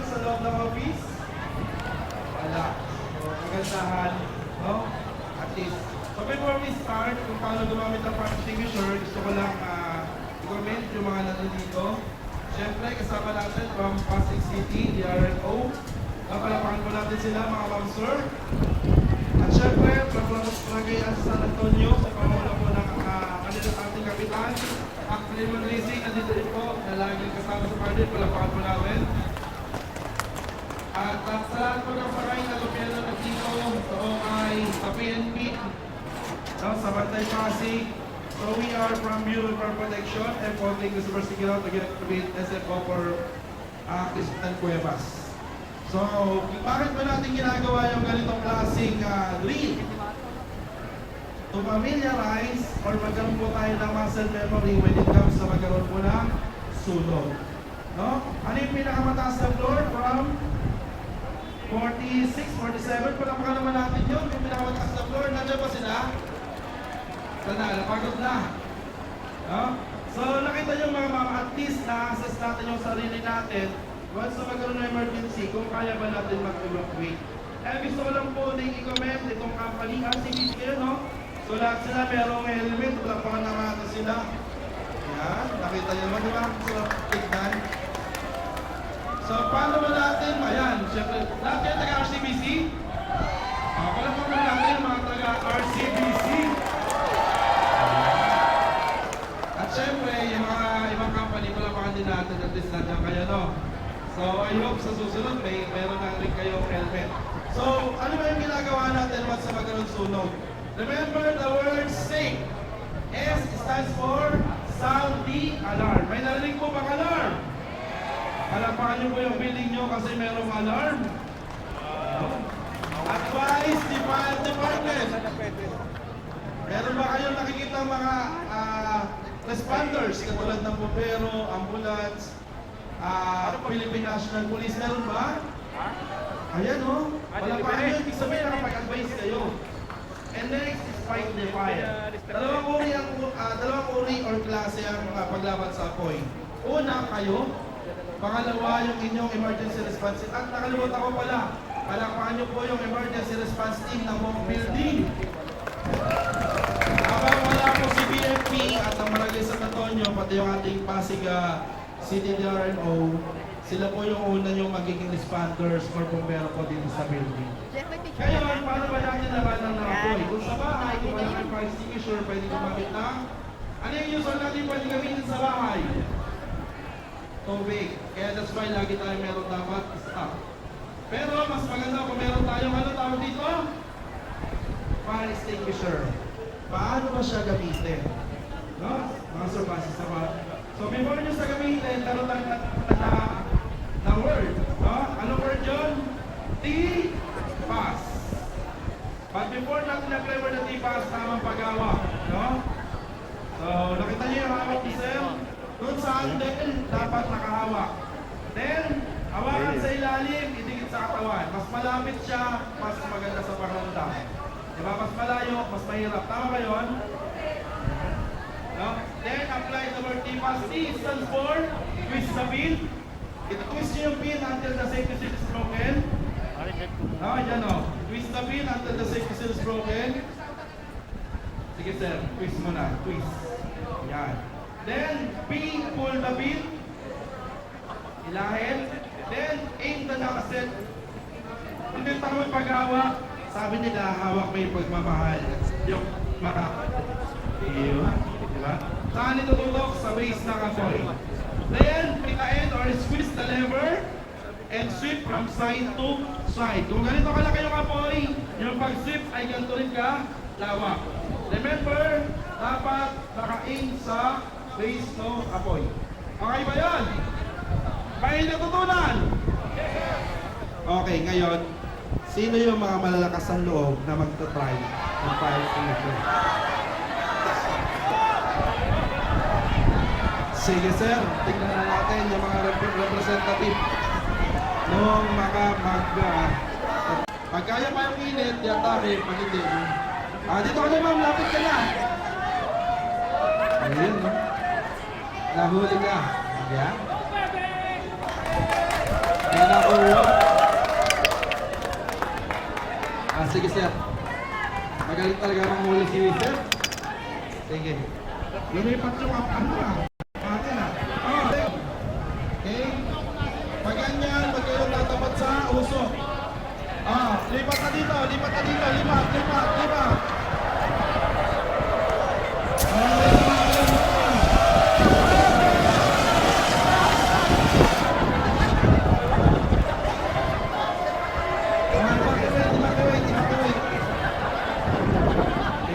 sa loob ng office? Wala. So, kagandahan, no? At least. So, before we start, kung paano gumamit ng fire extinguisher, gusto ko lang i-comment yung mga nandito. Siyempre, kasama natin from Pasig City, DRNO. Napalapakan po natin sila, mga ma'am sir. At siyempre, from Cagayan San Antonio, sa pamula po ng ating kapitan, Aklimon Racing, nandito rin po, na laging kasama sa party, palapakan po namin. At sa lahat po ng sakay na gobyerno na dito, ito ay sa PNP, sa Bantay Pasig. So we are from Bureau of Fire Protection and Public Security together with SFO for Cristian Cuevas. So, bakit ba natin ginagawa yung ganitong klaseng drill? To familiarize or magkaroon po tayo ng muscle memory when it comes sa magkaroon po ng sunog. No? Ano yung pinakamataas na floor? From 46, 47, palapakan naman natin yun. Yung pinakamataas na floor, nandiyan ba sila? Sana, napagod na. No? So, nakita nyo mga ma'am, at least na-assess natin yung sarili natin once na magkaroon ng emergency, kung kaya ba natin mag-evacuate. Gusto ko lang po din i-comment itong company, RCBC, no? So, lahat sila merong helmet, palapakan naman natin sila. Yan, nakita nyo naman, di ba? So, tignan. So, paano ba natin? Ayan, syempre, lahat kayo taga-RCBC? Palapakan natin yung mga taga-RCBC. At syempre, yung mga ibang company, palapakan din natin at least nandiyan kayo, no? So, I hope sa susunod, meron na rin kayong helmet. So, ano ba yung ginagawa natin once na magkaroon sunog? Remember the word SAFE. S stands for Sound the Alarm. May narinig po bang alarm? Palapakan niyo po yung building nyo kasi merong alarm. Advise the fire department. Meron ba kayong nakikita mga responders katulad ng bombero, ambulance, Philippine National Police? Meron ba? Ayan o. Palapakan nyo, ibig sabihin nakapag-advise kayo. And next is fight the fire. Dalawang uri or klase ang paglaban sa apoy. Una, kayo. Pangalawa, yung inyong emergency response team. At nakalimutan ko pala, palakpakan nyo po yung emergency response team ng buong building. Habang wala po si BFP at ang Barangay San Antonio, pati yung ating Pasig City DRNO, sila po yung una yung magiging responders or bumbero po dito sa building. Ngayon, paano ba natin labanan ng apoy? Kung sa bahay, kung wala kang fire extinguisher, pwede gumamit ng ano yung usual natin pwede gamitin sa bahay? Tubig. Kaya that's why lagi tayo meron dapat stop. Pero mas maganda kung meron tayong ano tawag dito? Fire extinguisher. Paano ba siya gamitin? No? Mga surprises na ba? So before nyo sa gamitin, meron lang na word. No? Anong word yun? T-pass. But before natin na-play word na T-pass, tamang paggawa. No? So nakita nyo yung hawak ni Sir? Doon sa handle, dapat nakahawak. Then, hawakan sa ilalim, idikit sa katawan. Mas malapit siya, mas maganda sa pakiramdam. Diba? Mas malayo, mas mahirap. Tama ba yun? No? Then, apply the word T-pass. T stands for twist the pin. I-twist nyo yung pin until the safety seal is broken. No, yan o. Twist the pin until the safety seal is broken. Sige sir, twist mo na. Twist. Yan. Then, P, pull the pin. Ilahin. Then, aim the nakaset. Hindi tamang paghawak. Sabi nila, hawak may pagmamahal. Yung maka. Iyo. Diba? Saan ito tutok? Sa waist ng apoy. Then, pick the end or squeeze the lever and sweep from side to side. Kung ganito kalaki yung apoy, yung pag-sweep ay ganito rin ka lawak. Remember, dapat naka-aim sa base ng apoy. Okay ba yun? May natutunan? Okay, ngayon, sino yung mga malalakas ang loob na magta-try ng fire extinguisher? Sige sir, tingnan na natin yung mga representative nung pag kaya pa yung init, yatake, pag hindi. Dito ka na ma'am, lapit ka na. Ayun, no? Nahuli ka. Yeah? Yan ang or what? Sige sir. Magaling talaga manghuli si sir. Sige. Lumipat yung ano ah. Atin ah. Okay. Pag ganyan, pag kayo tatapat sa uso. Lipat na dito, lipat na dito, lipat.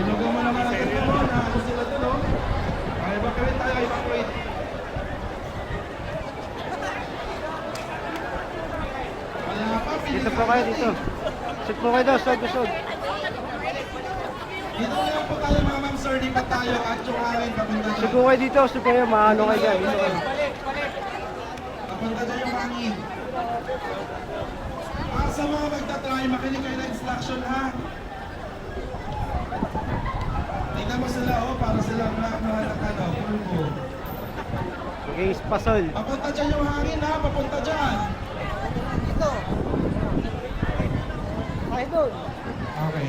Inugaw mo naman ang ito mo, ako sila dun oh. Evacuate tayo, evacuate. Dito po kayo, dito. Sit po kayo daw, sod. Dito lang po tayo mga ma'am sir, lipat tayo at yung hangin papunta dyan. Sit po kayo dito, sit kayo, maano kayo dyan. Dito kayo. Papunta dyan yung hangin. Sa mga magtatry, makinig kayo ng instruction ha. Tingnan mo sila para silang nakakano, pulpo. Okay, pasol. Papunta dyan yung hangin ha, papunta dyan. Dito. Ay, doon. Okay.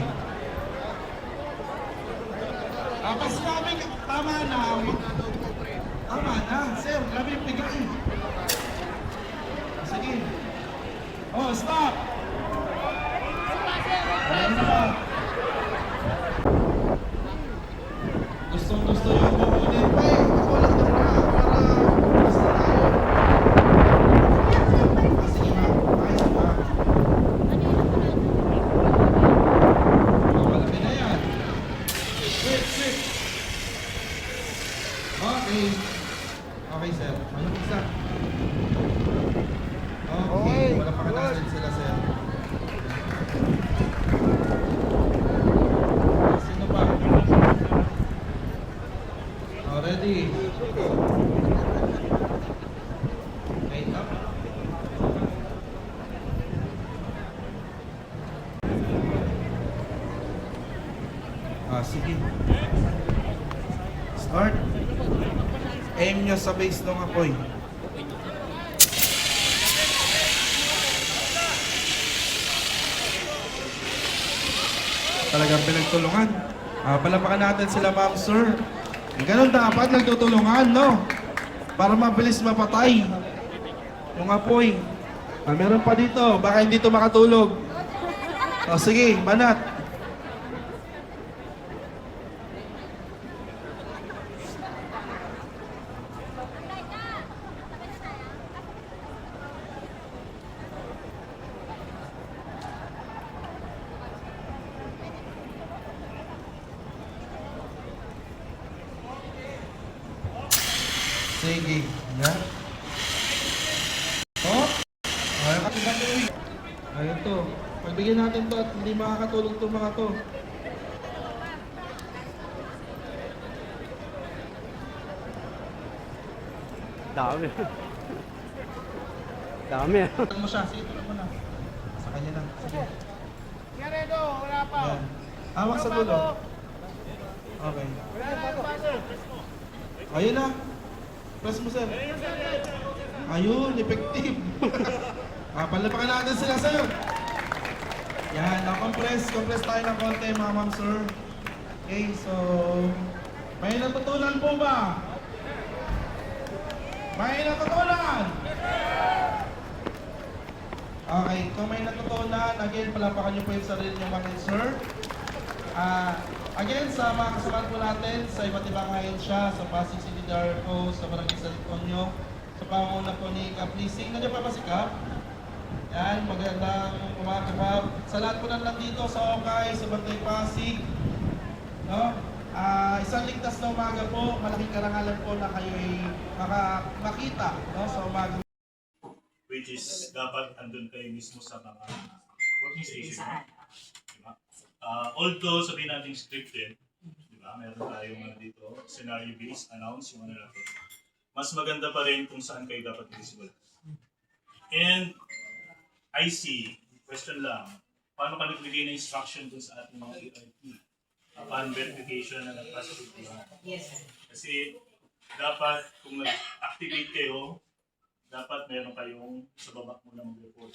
Pas namin, tama na. Tama na, sir, grabe yung bigay. Sige. Stop! Ayan na. Gusto yung bukunin pa eh. Ako lang ito na. Para gusto tayo. Sige ma'am. Ayos ba? Malaki na yan. Sweet. Okay. Okay sir. Anong isa? Okay. Wala pa natin sila sir. Sino pa? Ready? Okay, up. Sige. Start. Aim nyo sa base ng apoy. Talagang pinagtulungan. Palapakan natin sila ma'am sir. Ganun dapat nagtutulungan, no? Para mabilis mapatay yung apoy. Meron pa dito, baka hindi ito makatulog. Sige, banat. Sige, na. Ayaw kasi gagawin. Ayun to. Pagbigyan natin to at hindi makakatulog itong mga to. Dami. Dami. Tulog mo siya. Sige, tulog mo na. Sa kanya na. Sige. Yaredo, wala pa. Yan. Hawak sa dulo. Okay. Ayun na. Press mo sir. Ayun, effective. Palapakan natin sila sir. Yan, compress tayo ng konti mga ma'am sir. Okay, so may natutunan po ba? May natutunan? Okay, kung may natutunan, again, palapakan niyo po yung sarili niyo mga sir. Again, sa mga kasamahan po natin sa iba't ibang ahensya, sa Pasig City DRO, sa Barangay San Antonio, sa pangunguna po ni Kap Leasing. Nandiyan pa ba si Kap? Yan, magandang umaga Kap. Sa lahat po lang dito, sa Okay, sa Bantay Pasig. No? Isang ligtas na umaga po, malaking karangalan po na kayo ay makita no, sa umaga. Which is dapat andun kayo mismo sa mga working station. Diba? Although sabihin natin scripted, diba? Meron tayong dito, scenario-based, announce yung ano natin. Mas maganda pa rin kung saan kayo dapat visible. And IC, question lang, paano ka nagbigay ng instruction dun sa ating mga EIP? Upon verification na nag-positive. Yes, sir. Kasi dapat kung nag-activate kayo, dapat meron kayong sa baba muna mag-report.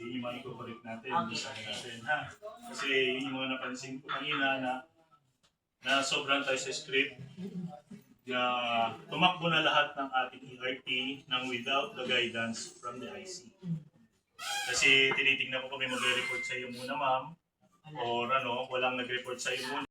Yun yung mga i-correct natin, design natin, ha? Kasi yun yung mga napansin ko kanina na sobrang tayo sa script. Tumakbo na lahat ng ating ERT nang without the guidance from the IC. Kasi tinitingnan ko kami magre-report sa iyo muna, ma'am, or walang nag-report sa iyo muna.